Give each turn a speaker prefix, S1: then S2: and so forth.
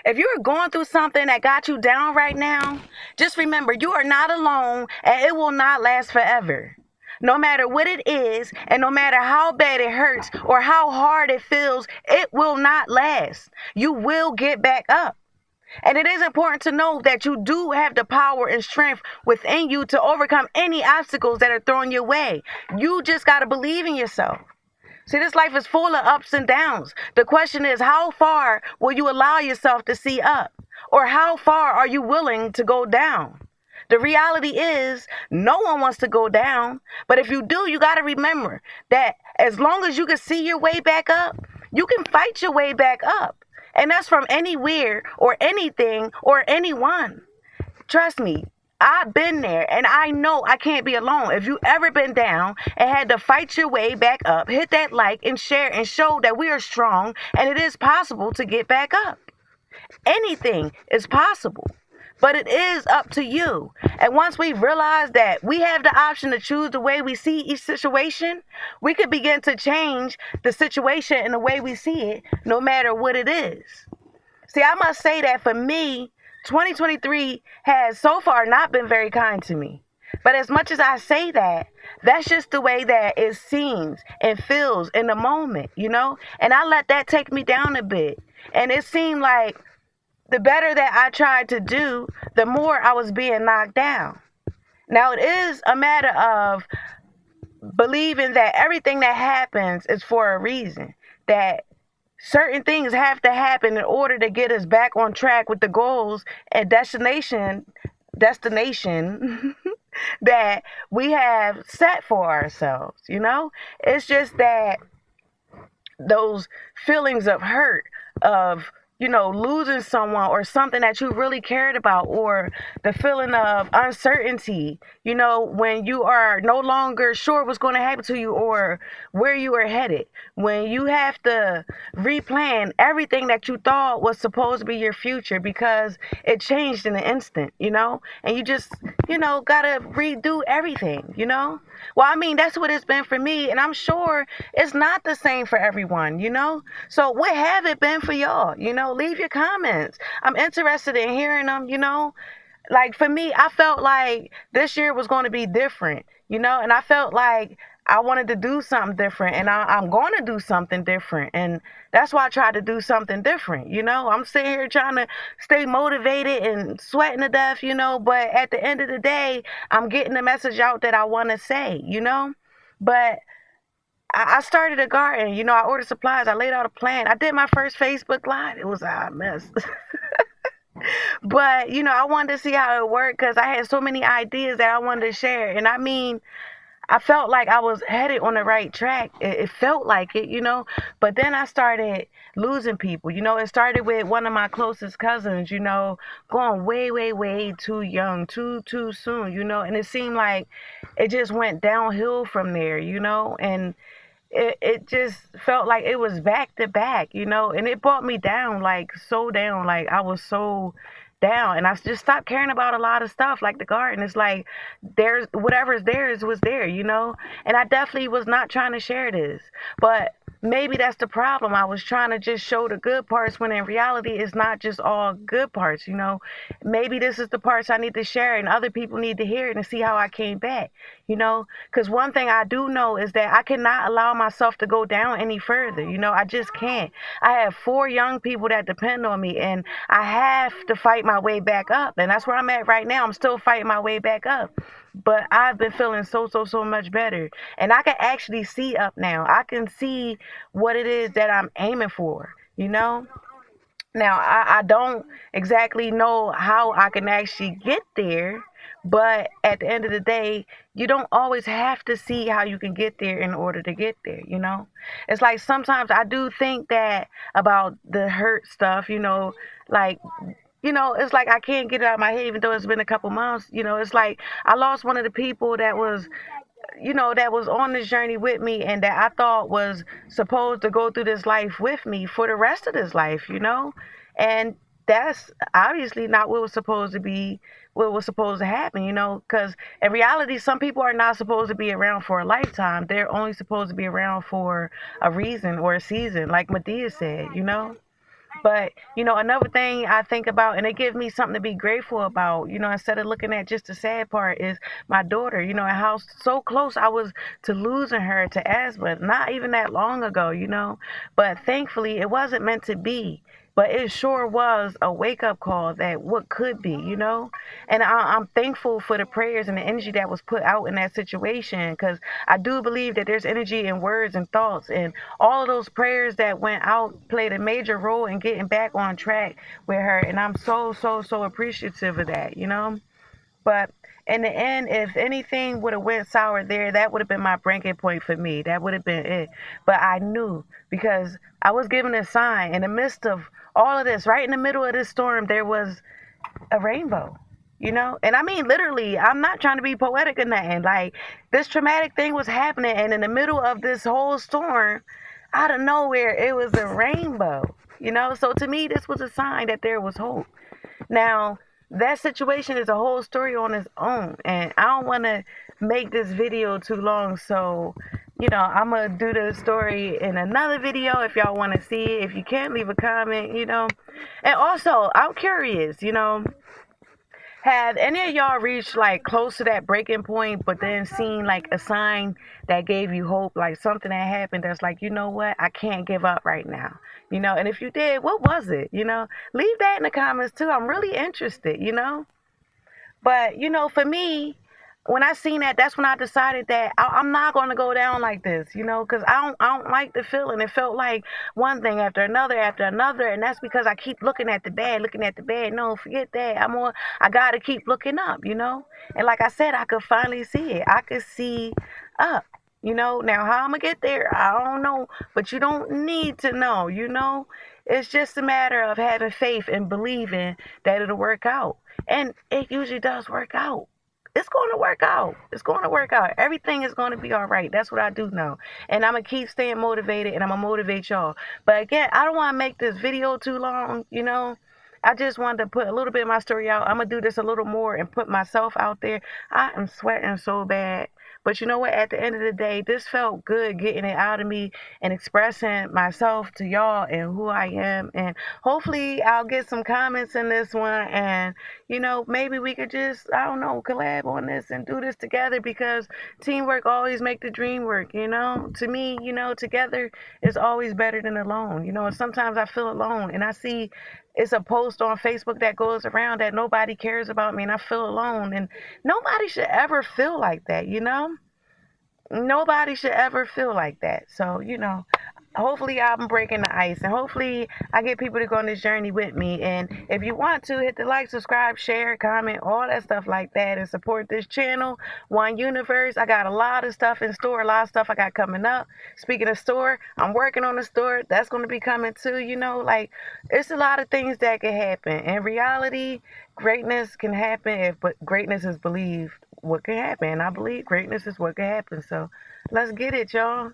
S1: If you're going through something that got you down right now, just remember you are not alone and it will not last forever. No matter what it is, and no matter how bad it hurts or how hard it feels, it will not last. You will get back up. And it is important to know that you do have the power and strength within you to overcome any obstacles that are thrown your way. You just got to believe in yourself. See, this life is full of ups and downs. The question is, how far will you allow yourself to see up? Or how far are you willing to go down? The reality is, no one wants to go down. But if you do, you got to remember that as long as you can see your way back up, you can fight your way back up. And that's from anywhere or anything or anyone. Trust me, I've been there and I know I can't be alone. If you ever been down and had to fight your way back up, hit that like and share and show that we are strong and it is possible to get back up. Anything is possible. But it is up to you. And once we realize that we have the option to choose the way we see each situation, we could begin to change the situation and the way we see it, no matter what it is. See, I must say that for me, 2023 has so far not been very kind to me. But as much as I say that, that's just the way that it seems and feels in the moment, you know? And I let that take me down a bit. And it seemed like the better that I tried to do, the more I was being knocked down. Now, it is a matter of believing that everything that happens is for a reason, that certain things have to happen in order to get us back on track with the goals and destination that we have set for ourselves, you know? It's just that those feelings of hurt, of losing someone or something that you really cared about, or the feeling of uncertainty, when you are no longer sure what's going to happen to you or where you are headed, when you have to replan everything that you thought was supposed to be your future because it changed in an instant, and you just, got to redo everything, Well, I mean, that's what it's been for me, and I'm sure it's not the same for everyone, So what have it been for y'all? Leave your comments. I'm interested in hearing them, Like for me, I felt like this year was going to be different, and I felt like I wanted to do something different, and I'm going to do something different, and that's why I tried to do something different, I'm sitting here trying to stay motivated and sweating to death, but at the end of the day, I'm getting the message out that I want to say, But I started a garden, I ordered supplies, I laid out a plan, I did my first Facebook Live. It was a hot mess. But, I wanted to see how it worked because I had so many ideas that I wanted to share. And I mean, I felt like I was headed on the right track. It felt like it, But then I started losing people. It started with one of my closest cousins, going way, way, way too young, too soon, And it seemed like it just went downhill from there, And it just felt like it was back to back, And it brought me down, like so down. Like I was so down, and I just stopped caring about a lot of stuff like the garden. It's like there's whatever's theirs was there, And I definitely was not trying to share this, but maybe that's the problem. I was trying to just show the good parts when in reality it's not just all good parts, Maybe this is the parts I need to share and other people need to hear it and see how I came back, because one thing I do know is that I cannot allow myself to go down any further. I just can't. I have 4 young people that depend on me, and I have to fight my way back up, and that's where I'm at right now. I'm still fighting my way back up, but I've been feeling so much better, and I can actually see up now. I can see what it is that I'm aiming for, Now, I don't exactly know how I can actually get there, but at the end of the day, you don't always have to see how you can get there in order to get there, It's like sometimes I do think that about the hurt stuff, like, it's like I can't get it out of my head even though it's been a couple months, It's like I lost one of the people that was that was on this journey with me and that I thought was supposed to go through this life with me for the rest of this life, And that's obviously not what was supposed to be, what was supposed to happen, because in reality, some people are not supposed to be around for a lifetime. They're only supposed to be around for a reason or a season, like Medea said, But, another thing I think about, and it gives me something to be grateful about, instead of looking at just the sad part, is my daughter, and how so close I was to losing her to asthma, not even that long ago. But thankfully, it wasn't meant to be. But it sure was a wake up call that what could be. And I'm thankful for the prayers and the energy that was put out in that situation, because I do believe that there's energy in words and thoughts, and all of those prayers that went out played a major role in getting back on track with her. And I'm so, so, so appreciative of that. But in the end, if anything would have went sour there, that would have been my breaking point for me. That would have been it. But I knew, because I was given a sign in the midst of all of this, right in the middle of this storm, there was a rainbow. And I mean, literally, I'm not trying to be poetic or nothing. Like, this traumatic thing was happening, and in the middle of this whole storm, out of nowhere, it was a rainbow. So to me, this was a sign that there was hope. Now, that situation is a whole story on its own, and I don't want to make this video too long, so I'm gonna do the story in another video if y'all want to see it. If you can't, leave a comment. And also, I'm curious. Have any of y'all reached like close to that breaking point, but then seen like a sign that gave you hope, like something that happened that's like, you know what, I can't give up right now. And if you did, what was it? Leave that in the comments too. I'm really interested. But for me, when I seen that, that's when I decided that I'm not going to go down like this. Because I don't like the feeling. It felt like one thing after another, and that's because I keep looking at the bad, looking at the bad. No, forget that. I got to keep looking up. And like I said, I could finally see it. I could see up. Now how I'm gonna get there, I don't know, but you don't need to know. It's just a matter of having faith and believing that it'll work out. And it usually does work out. It's going to work out. It's going to work out. Everything is going to be all right. That's what I do know. And I'm going to keep staying motivated, and I'm going to motivate y'all. But again, I don't want to make this video too long. I just wanted to put a little bit of my story out. I'm going to do this a little more and put myself out there. I am sweating so bad. But you know what? At the end of the day, this felt good getting it out of me and expressing myself to y'all and who I am. And hopefully I'll get some comments in this one. And, maybe we could just, I don't know, collab on this and do this together, because teamwork always make the dream work. To me, together is always better than alone. And sometimes I feel alone, and I see it's a post on Facebook that goes around that nobody cares about me and I feel alone. And nobody should ever feel like that. Nobody should ever feel like that. So, hopefully I'm breaking the ice, and hopefully I get people to go on this journey with me. And if you want to, hit the like, subscribe, share, comment, all that stuff like that, and support this channel, One Universe. I got a lot of stuff in store, a lot of stuff I got coming up. Speaking of store, I'm working on a store that's going to be coming too. Like, it's a lot of things that can happen. In reality, greatness can happen but greatness is believed what can happen. And I believe greatness is what can happen. So let's get it, y'all.